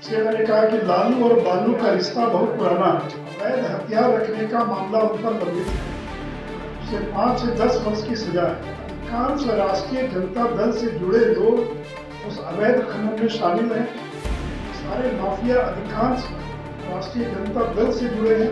इसलिए मैंने कहा कि लालू और बालू का रिश्ता बहुत पुराना है। अवैध हथियार रखने का मामला उन पर लंबित है। उसे 5 से 10 वर्ष की सजा है। अधिकांश राष्ट्रीय जनता दल से जुड़े लोग उस अवैध खनन में शामिल हैं। सारे माफिया अधिकांश राष्ट्रीय जनता दल से जुड़े हैं।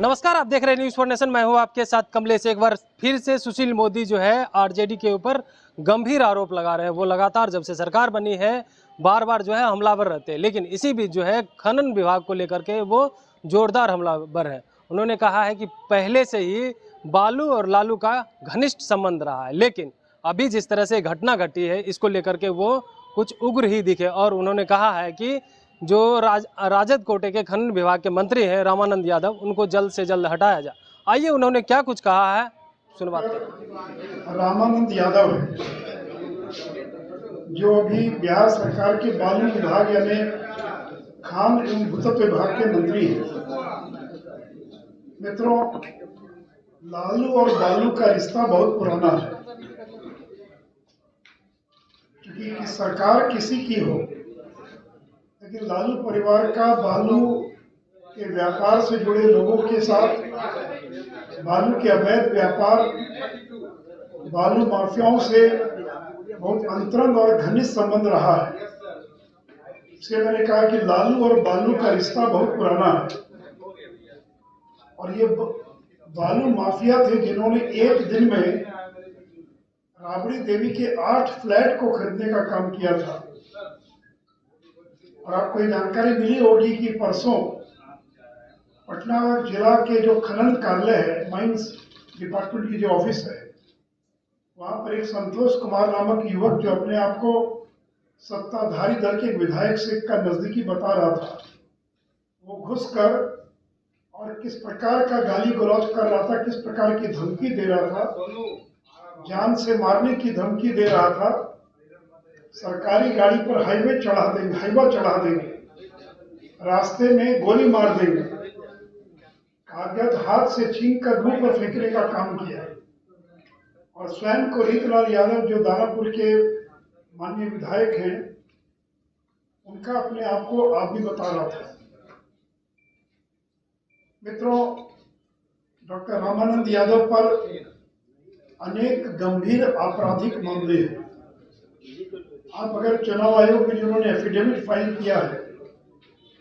नमस्कार, आप देख रहे हैं न्यूज़ फॉर नेशन। मैं हूं आपके साथ कमलेश। एक बार फिर से सुशील मोदी जो है आरजेडी के ऊपर गंभीर आरोप लगा रहे हैं। वो लगातार जब से सरकार बनी है बार बार जो है हमलावर रहते हैं, लेकिन इसी बीच जो है खनन विभाग को लेकर के वो जोरदार हमलावर है। उन्होंने कहा है कि पहले से ही बालू और लालू का घनिष्ठ संबंध रहा है, लेकिन अभी जिस तरह से घटना घटी है इसको लेकर के वो कुछ उग्र ही दिखे। और उन्होंने कहा है कि जो राजद कोटे के खनन विभाग के मंत्री हैं रामानंद यादव, उनको जल्द से जल्द हटाया जाए। आइए उन्होंने क्या कुछ कहा है सुनवाते हैं। रामानंद यादव है जो अभी बिहार सरकार के बालू विभाग यानी खान एवं भूतत्व विभाग के मंत्री हैं। मित्रों, लालू और बालू का रिश्ता बहुत पुराना है। क्योंकि सरकार किसी की हो, लेकिन लालू परिवार का बालू के व्यापार से जुड़े लोगों के साथ बालू के अवैध व्यापार, बालू माफियाओं से बहुत अंतरंग और घनिष्ठ संबंध रहा है। इसलिए मैंने कहा कि लालू और बालू का रिश्ता बहुत पुराना है। और ये बालू माफिया थे जिन्होंने एक दिन में राबड़ी देवी के 8 फ्लैट को खरीदने का काम किया था। और आपको ये जानकारी मिली होगी कि परसों पटना जिला के जो खनन कार्यालय है, माइंस डिपार्टमेंट की जो ऑफिस है, वहां पर एक संतोष कुमार नामक युवक जो अपने आप को सत्ताधारी दल के विधायक से का नजदीकी बता रहा था, वो घुसकर और किस प्रकार का गाली गलौज कर रहा था, किस प्रकार की धमकी दे रहा था, जान से मारने की धमकी दे रहा था। सरकारी गाड़ी पर हाईवा चढ़ा देंगे, रास्ते में गोली मार देंगे, कागज हाथ से छीन कर मुंह पर फेंकने का काम किया। और स्वयं को रीतलाल यादव जो दानापुर के माननीय विधायक हैं, उनका अपने आप को आदमी बता रहा था। मित्रों, डॉक्टर रामानंद यादव पर अनेक गंभीर आपराधिक मामले हैं। आप अगर चुनाव आयोग में जिन्होंने एफिडेविट फाइल किया है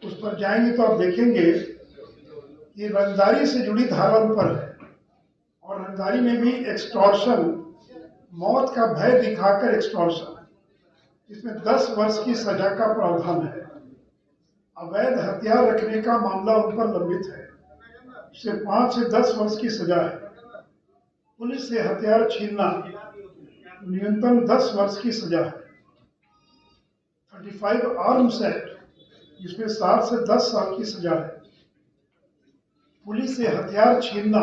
उस पर जाएंगे तो आप देखेंगे कि रंगदारी से जुड़ी धारा पर है। और रंगदारी में भी एक्सटॉर्शन, मौत का भय दिखाकर एक्सटॉर्शन, इसमें 10 वर्ष की सजा का प्रावधान है। अवैध हथियार रखने का मामला उन पर लंबित है, इससे 5 से 10 वर्ष की सजा है। पुलिस से हथियार छीनना न्यूनतम 10 वर्ष की सजा है। 35 आर्म्स एक्ट, जिसमें 7 से 10 साल की सजा है। पुलिस से हथियार छीनना,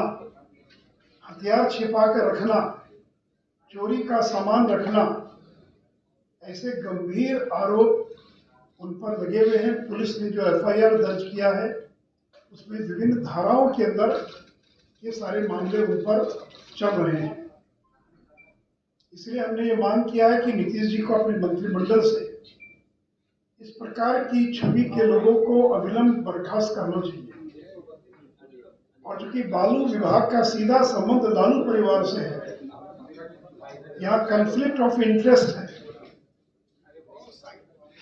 हथियार छिपा कर रखना, चोरी का सामान रखना, ऐसे गंभीर आरोप उन पर लगे हुए हैं। पुलिस ने जो एफआईआर दर्ज किया है उसमें विभिन्न धाराओं के अंदर ये सारे मामले उन पर चल रहे हैं। इसलिए हमने ये मांग किया है कि नीतीश जी को अपने मंत्रिमंडल से इस प्रकार की छवि के लोगों को अविलंब बर्खास्त करना चाहिए। और चूंकि बालू विभाग का सीधा संबंध लालू परिवार से है, यहाँ कॉन्फ्लिक्ट ऑफ इंटरेस्ट है,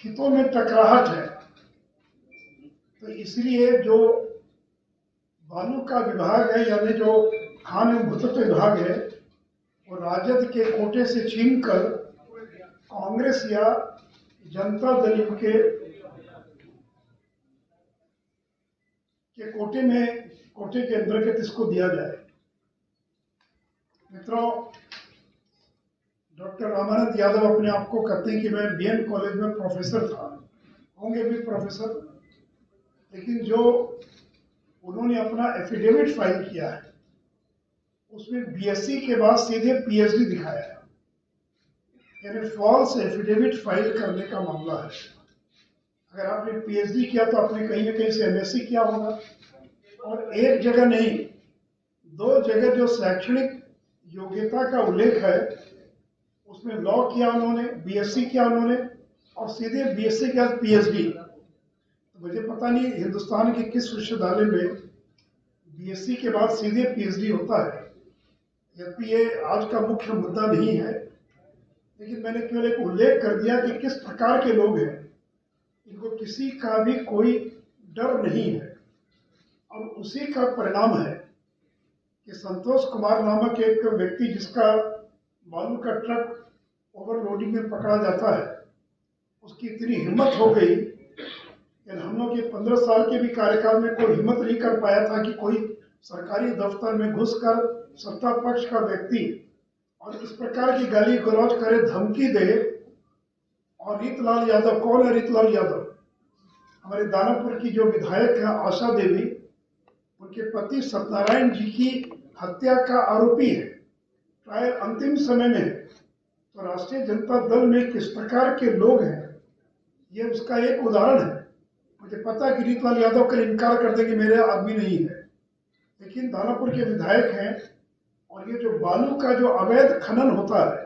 हितों में टकराहट है, तो इसलिए जो बालू का विभाग है यानी जो खान एवं भूतत्व विभाग है, वो राजद के कोटे से छीनकर कांग्रेस या जनता दल के कोटे के अंतर्गत इसको दिया जाए। मित्रों, डॉक्टर रामानंद यादव अपने आप को कहते हैं कि मैं बीएन कॉलेज में प्रोफेसर था, होंगे भी प्रोफेसर, लेकिन जो उन्होंने अपना एफिडेविट फाइल किया है उसमें बीएससी के बाद सीधे पीएचडी दिखाया है, यानी फॉल्स एफिडेविट फाइल करने का मामला है। अगर आपने पीएचडी किया तो आपने कहीं न कहीं से एमएससी किया होगा, और एक जगह नहीं 2 जगह जो शैक्षणिक योग्यता का उल्लेख है उसमें लॉ किया उन्होंने, बीएससी किया उन्होंने, और सीधे बीएससी के बाद पीएचडी। तो मुझे पता नहीं हिंदुस्तान के किस विश्वविद्यालय में बीएससी के बाद सीधे पीएचडी होता है। यद्यपि ये आज का मुख्य मुद्दा नहीं है, लेकिन मैंने केवल एक उल्लेख कर दिया कि किस प्रकार के लोग हैं, इनको किसी का भी कोई डर नहीं है। और उसी का परिणाम है कि संतोष कुमार नामक एक व्यक्ति, जिसका बालू का ट्रक ओवरलोडिंग में पकड़ा जाता है, उसकी इतनी हिम्मत हो गई कि हम लोग के 15 साल के भी कार्यकाल में कोई हिम्मत नहीं कर पाया था कि कोई सरकारी दफ्तर में घुसकर सत्ता पक्ष का व्यक्ति और इस प्रकार की गाली गलौज करे, धमकी दे। और रीतलाल यादव, कौन है रीतलाल यादव? हमारे दानापुर की जो विधायक है आशा देवी, उनके पति सत्यनारायण जी की हत्या का आरोपी है, ट्रायल अंतिम समय में। तो राष्ट्रीय जनता दल में किस प्रकार के लोग हैं, ये उसका एक उदाहरण है। मुझे पता है कि रीतलाल यादव का इनकार कर देंगे, मेरे आदमी नहीं है, लेकिन दानापुर के विधायक हैं। और ये जो बालू का जो अवैध खनन होता है,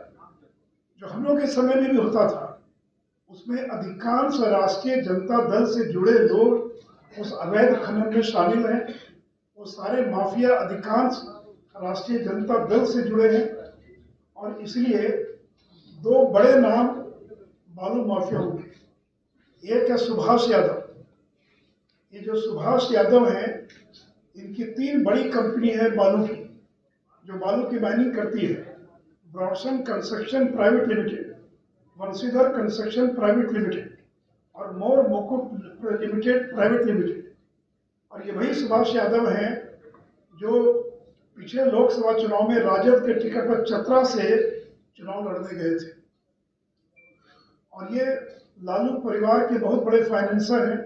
जो हम लोग के समय में भी होता था, उसमें अधिकांश राष्ट्रीय जनता दल से जुड़े लोग उस अवैध खनन में शामिल हैं। वो सारे माफिया अधिकांश राष्ट्रीय जनता दल से जुड़े हैं। और इसलिए दो बड़े नाम बालू माफियाओं के, एक है सुभाष यादव। ये जो सुभाष यादव हैं, इनकी 3 बड़ी कंपनी है बालू की, जो बालू की माइनिंग करती है। Brodson construction private limited, Vanshidhar construction private limited और मोर मुकुट लिमिटेड प्राइवेट लिमिटेड। और ये वही सुभाष यादव हैं जो पिछले लोकसभा चुनाव में राजद के टिकट पर चतरा से चुनाव लड़ने गए थे। और ये लालू परिवार के बहुत बड़े फाइनेंसर हैं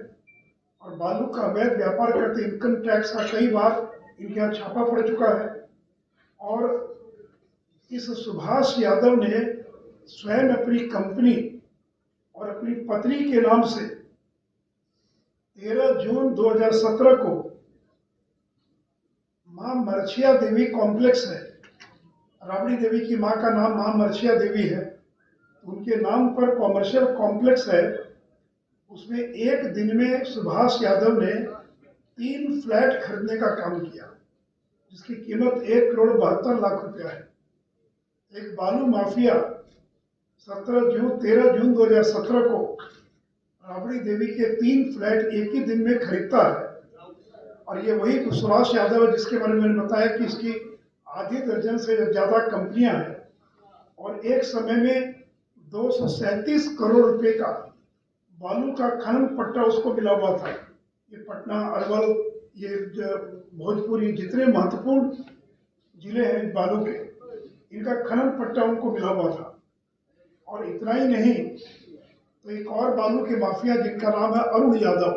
और बालू का अवैध व्यापार करते। इनकम टैक्स का कई बार इनके यहाँ छापा पड़ चुका है। और इस सुभाष यादव ने स्वयं अपनी कंपनी और अपनी पत्नी के नाम से 13 जून 2017 को मां मरछिया देवी कॉम्प्लेक्स है, राबड़ी देवी की मां का नाम मां मरछिया देवी है, उनके नाम पर कॉमर्शियल कॉम्प्लेक्स है। उसमें एक दिन में सुभाष यादव ने 3 फ्लैट खरीदने का काम किया, जिसकी कीमत 1,72,00,000 रुपया है। एक बालू माफिया 13 जून 2017 को राबड़ी देवी के 3 फ्लैट एक ही दिन में खरीदता है। और ये वही सुभाष यादव है जिसके बारे में मैंने बताया कि इसकी आधी दर्जन से ज्यादा कंपनियां हैं और एक समय में 237 करोड़ रुपए का बालू का खनन पट्टा उसको मिला हुआ था। ये पटना, अरवल, ये भोजपुरी, जितने महत्वपूर्ण जिले हैं बालू के, इनका खनन पट्टा उनको मिला हुआ था। और इतना ही नहीं, तो एक और बालू के माफिया जिनका नाम है अरुण यादव,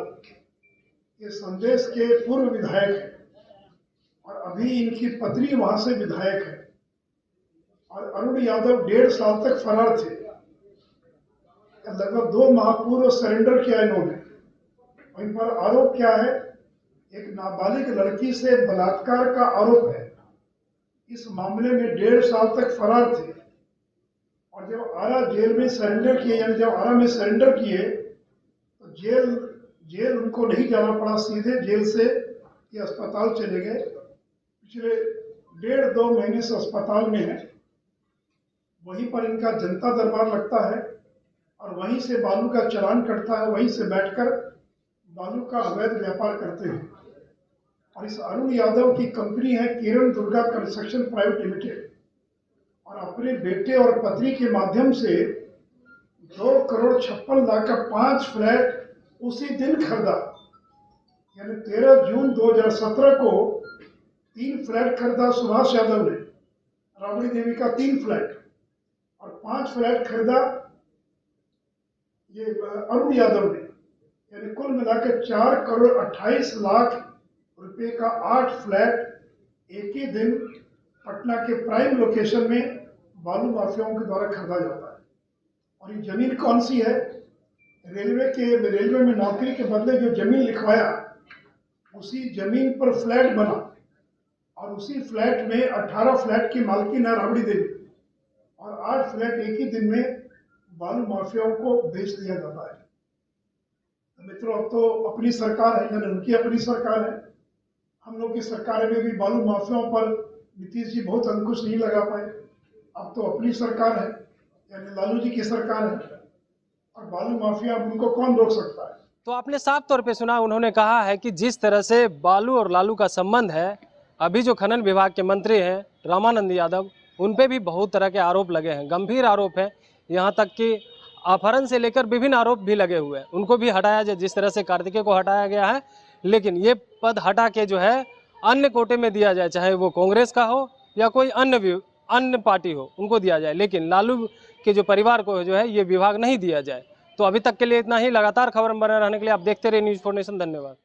ये संदेश के पूर्व विधायक है और अभी इनकी पत्नी वहां से विधायक है। और अरुण यादव 1.5 साल तक फरार थे। लगभग 2 माह पूर्व सरेंडर किया इन्होंने। वहीं पर आरोप क्या है? एक नाबालिग लड़की से बलात्कार का आरोप है। इस मामले में 1.5 साल तक फरार थे और जब आरा जेल में सरेंडर किए, यानी जब आरा में सरेंडर किए, तो जेल उनको नहीं जाना पड़ा, सीधे जेल से ये अस्पताल चले गए। पिछले 1.5-2 महीने से अस्पताल में है। वहीं पर इनका जनता दरबार लगता है और वहीं से बालू का चालान कटता है, वहीं से बैठकर बालू का अवैध व्यापार करते हैं। और इस अरुण यादव की कंपनी है किरण दुर्गा कंस्ट्रक्शन प्राइवेट लिमिटेड और अपने बेटे और पत्नी के माध्यम से 2,56,00,000 का 5 फ्लैट उसी दिन खरीदा। यानी 13 जून 2017 को 3 फ्लैट खरीदा सुभाष यादव ने, राबड़ी देवी का 3 फ्लैट और 5 फ्लैट खरीदा ये अरुण यादव ने। यानी कुल मिलाकर 4,28,00,000 रुपए का 8 फ्लैट एक ही दिन पटना के प्राइम लोकेशन में बालू माफियाओं के द्वारा खरीदा जाता है। और ये जमीन कौन सी है? रेलवे में नौकरी के बदले जो जमीन लिखवाया, उसी जमीन पर फ्लैट बना और उसी फ्लैट में 18 फ्लैट की मालकिन है राबड़ी देवी और 8 फ्लैट एक ही दिन में बालू माफियाओं को बेच दिया जाता है। मित्रों, अब तो अपनी सरकार है, यानी उनकी अपनी सरकार है। हम लोग की सरकार में भी बालू माफियाओं पर नीतीश जी बहुत अंकुश नहीं लगा पाए। अब तो अपनी सरकार है, यानी लालू जी की सरकार है, और बालू माफिया, उनको कौन रोक सकता है। तो आपने साफ तौर पे सुना, उन्होंने कहा है कि जिस तरह से बालू और लालू का संबंध है, अभी जो खनन विभाग के मंत्री हैं रामानंद यादव, उन पे भी बहुत तरह के आरोप लगे हैं, गंभीर आरोप हैं। यहाँ तक कि अपहरण से लेकर विभिन्न आरोप भी लगे हुए हैं। उनको भी हटाया जाए, जिस तरह से कार्तिकेय को हटाया गया है, लेकिन ये पद हटा के जो है अन्य कोटे में दिया जाए, चाहे वो कांग्रेस का हो या कोई अन्य पार्टी हो, उनको दिया जाए, लेकिन लालू के जो परिवार को जो है ये विभाग नहीं दिया जाए। तो अभी तक के लिए इतना ही। लगातार खबर में बने रहने के लिए आप देखते रहिए न्यूज़ 4 नेशन। धन्यवाद।